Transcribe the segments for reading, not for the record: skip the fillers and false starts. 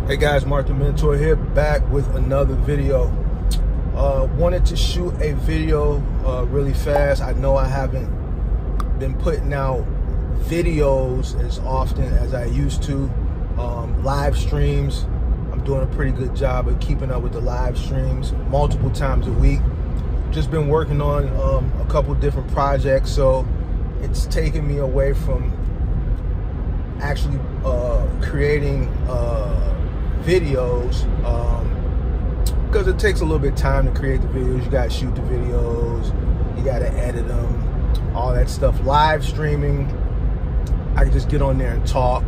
Hey guys, Mark the Mentor here, back with another video. Wanted to shoot a video really fast. I know I haven't been putting out videos as often as I used to. Live streams, I'm doing a pretty good job of keeping up with the live streams multiple times a week. Just been working on a couple different projects, so it's taken me away from actually creating videos, because it takes a little bit of time to create the videos. You gotta shoot the videos, you gotta edit them, all that stuff. Live streaming, I can just get on there and talk,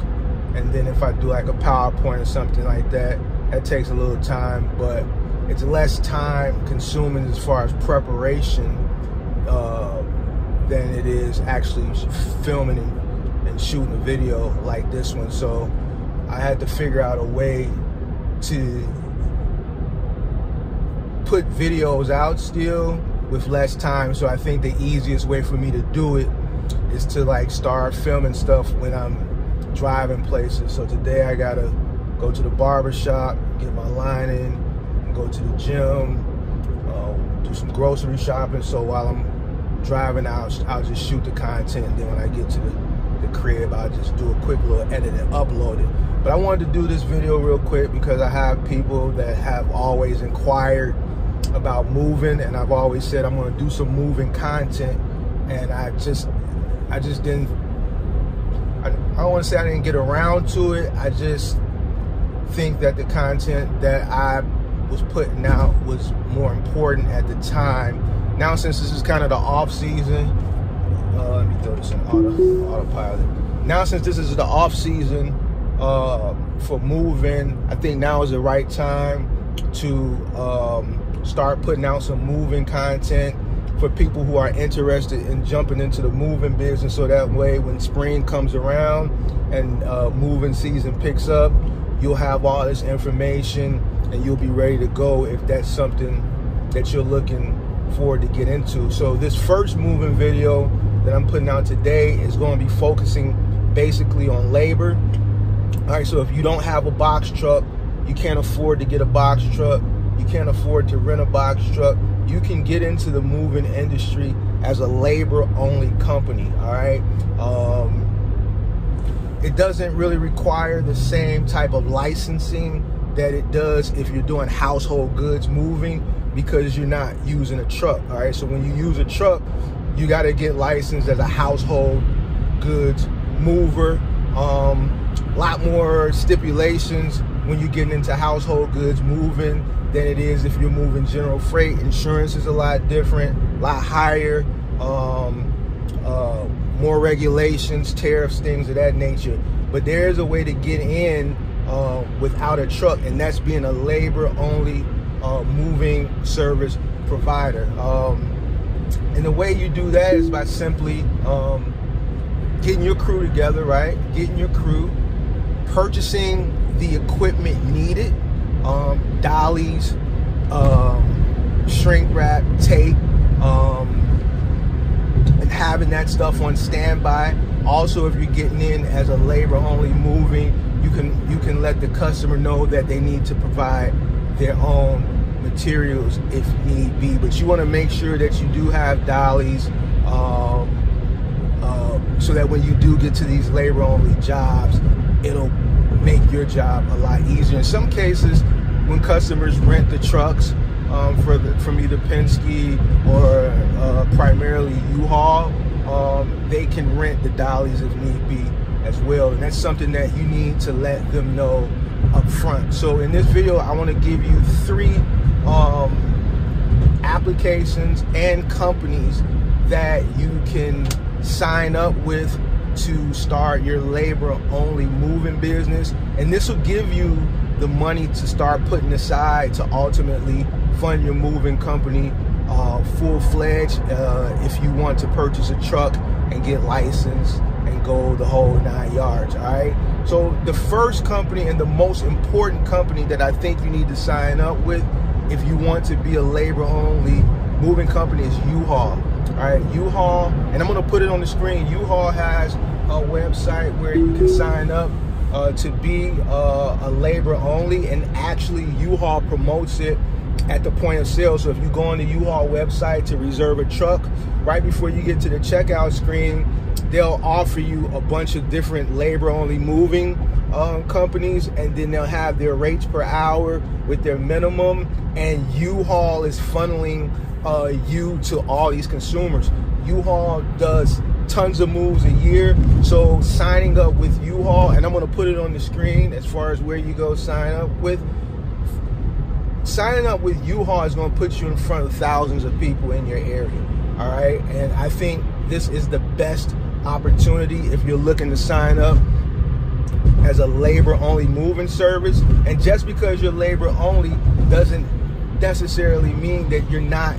and then if I do like a PowerPoint or something like that, that takes a little time, but it's less time consuming as far as preparation than it is actually filming and shooting a video like this one. So I had to figure out a way to put videos out still with less time. So I think the easiest way for me to do it is to like start filming stuff when I'm driving places. So today I gotta go to the barber shop, get my line in, and go to the gym, do some grocery shopping. So while I'm driving, I'll just shoot the content, and then when I get to the crib, I'll just do a quick little edit and upload it. But I wanted to do this video real quick because I have people that have always inquired about moving, and I've always said I'm going to do some moving content, and I don't want to say I didn't get around to it. I just think that the content that I was putting out was more important at the time. Now, since this is kind of the off season, let me throw this in autopilot. Now, since this is the off season for moving, I think now is the right time to start putting out some moving content for people who are interested in jumping into the moving business. So that way, when spring comes around and moving season picks up, you'll have all this information and you'll be ready to go if that's something that you're looking forward to get into. So this first moving video that I'm putting out today is going to be focusing basically on labor. All right, so if you don't have a box truck, you can't afford to get a box truck, you can't afford to rent a box truck, you can get into the moving industry as a labor-only company. All right, it doesn't really require the same type of licensing that it does if you're doing household goods moving, because you're not using a truck. All right, so when you use a truck, you got to get licensed as a household goods mover. A lot more stipulations when you're getting into household goods moving than it is if you're moving general freight. Insurance is a lot different, a lot higher, more regulations, tariffs, things of that nature. But there is a way to get in without a truck, and that's being a labor-only moving service provider. And the way you do that is by simply getting your crew together, right? Getting your crew, purchasing the equipment needed, dollies, shrink wrap, tape, and having that stuff on standby. Also, if you're getting in as a labor-only moving, you can let the customer know that they need to provide their own materials if need be. But you want to make sure that you do have dollies, so that when you do get to these labor-only jobs, it'll make your job a lot easier. In some cases, when customers rent the trucks from either Penske or primarily U-Haul, they can rent the dollies if need be as well, and that's something that you need to let them know up front. So in this video, I want to give you 3 applications and companies that you can sign up with to start your labor-only moving business, and this will give you the money to start putting aside to ultimately fund your moving company full-fledged if you want to purchase a truck and get licensed and go the whole 9 yards. All right, so the first company and the most important company that I think you need to sign up with if you want to be a labor-only moving company is U-Haul. All right, U-Haul, and I'm going to put it on the screen. U-Haul has a website where you can sign up to be a labor only, and actually U-Haul promotes it at the point of sale. So if you go on the U-Haul website to reserve a truck, right before you get to the checkout screen, they'll offer you a bunch of different labor only moving companies, and then they'll have their rates per hour with their minimum, and U-Haul is funneling you to all these consumers. U-Haul does tons of moves a year, so signing up with U-Haul, and I'm going to put it on the screen as far as where you go signing up with U-Haul is going to put you in front of thousands of people in your area. All right, and I think this is the best opportunity if you're looking to sign up as a labor only moving service. And just because you're labor only doesn't necessarily mean that you're not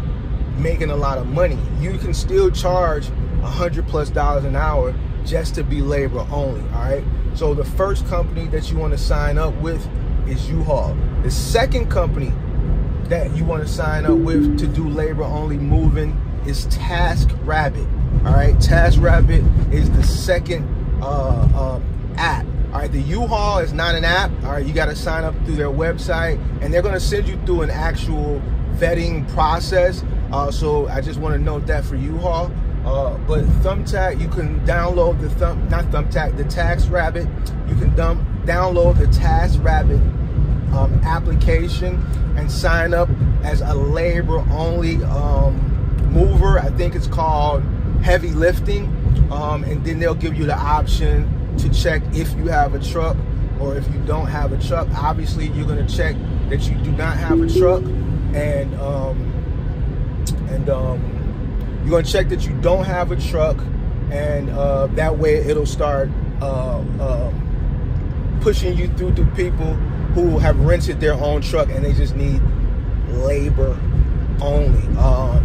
making a lot of money. You can still charge $100+ an hour just to be labor only. All right, so the first company that you want to sign up with is U-Haul. The second company that you want to sign up with to do labor only moving is TaskRabbit. All right, TaskRabbit is the second app. All right, the U-Haul is not an app. All right, you got to sign up through their website, and they're going to send you through an actual vetting process. So I just want to note that for U-Haul. But Thumbtack, you can download the TaskRabbit. You can download the TaskRabbit application and sign up as a labor only mover. I think it's called heavy lifting, and then they'll give you the option to check if you have a truck or if you don't have a truck. Obviously you're going to check that you do not have a truck, and you're going to check that you don't have a truck, and that way it'll start pushing you through to people who have rented their own truck and they just need labor only.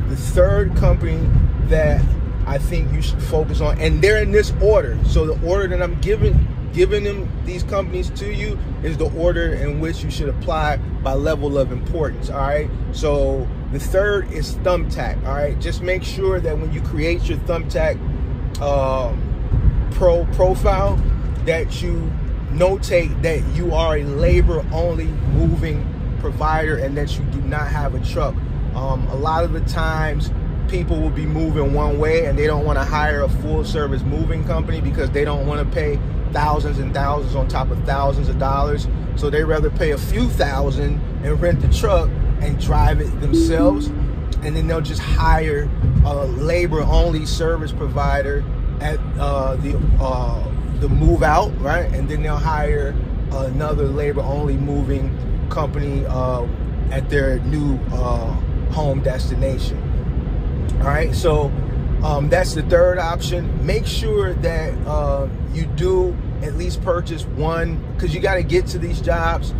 The third company that I think you should focus on, and they're in this order, so the order that I'm giving them these companies to you is the order in which you should apply by level of importance. All right, so the third is Thumbtack. All right, just make sure that when you create your Thumbtack profile that you notate that you are a labor only moving provider and that you do not have a truck. A lot of the times people will be moving one way and they don't want to hire a full service moving company because they don't want to pay thousands and thousands on top of thousands of dollars. So they rather pay a few thousand and rent the truck and drive it themselves, and then they'll just hire a labor only service provider at the move out, right? And then they'll hire another labor only moving company at their new home destination. All right, so that's the third option. Make sure that you do at least purchase one, because you got to get to these jobs.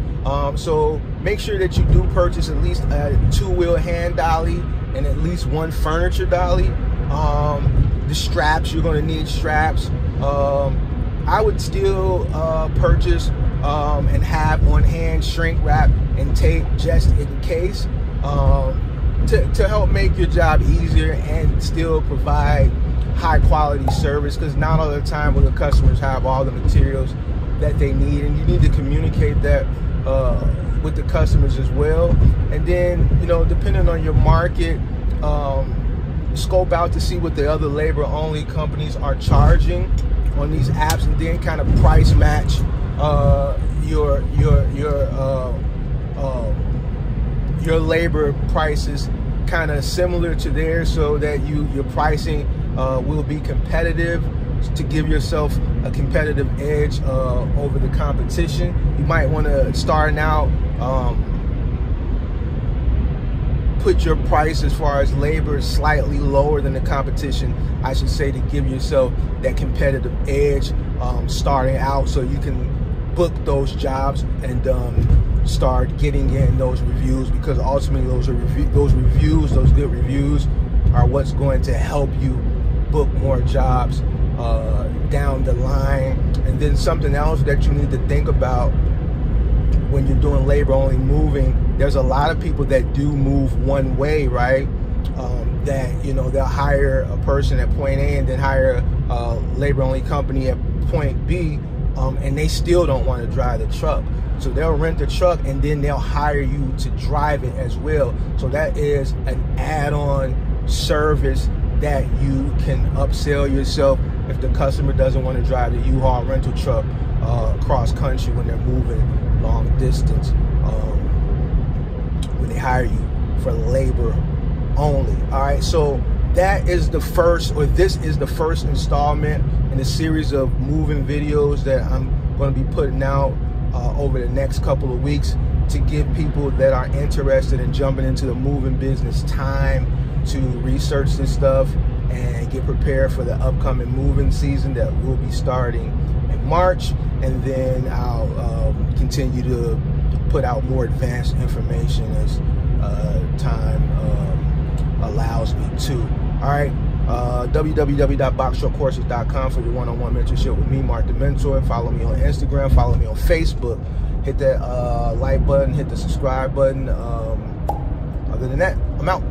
So make sure that you do purchase at least a 2-wheel hand dolly and at least one furniture dolly. The straps, you're going to need straps. I would still purchase and have on hand shrink wrap and tape just in case, to help make your job easier and still provide high quality service, because not all the time will the customers have all the materials that they need, and you need to communicate that with the customers as well. And then, you know, depending on your market, scope out to see what the other labor only companies are charging on these apps, and then kind of price match your labor prices kind of similar to theirs, so that your pricing will be competitive, to give yourself a competitive edge over the competition. You might want to start out, put your price as far as labor slightly lower than the competition, I should say, to give yourself that competitive edge starting out, so you can book those jobs and start getting in those reviews, because ultimately those good reviews are what's going to help you book more jobs down the line. And then something else that you need to think about when you're doing labor only moving, there's a lot of people that do move one way, right? That, you know, they'll hire a person at point A and then hire a labor only company at point B, and they still don't want to drive the truck. So they'll rent the truck and then they'll hire you to drive it as well. So that is an add-on service that you can upsell yourself if the customer doesn't want to drive the U-Haul rental truck across country when they're moving long distance, when they hire you for labor only. All right, so that is the first, or this is the first installment in a series of moving videos that I'm going to be putting out over the next couple of weeks to give people that are interested in jumping into the moving business time to research this stuff and get prepared for the upcoming moving season that will be starting in March. And then I'll continue to put out more advanced information as time allows me to. All right, www.boxtruckcourses.com for your one-on-one mentorship with me, Mark the Mentor. Follow me on Instagram, follow me on Facebook. Hit that like button, hit the subscribe button. Other than that, I'm out.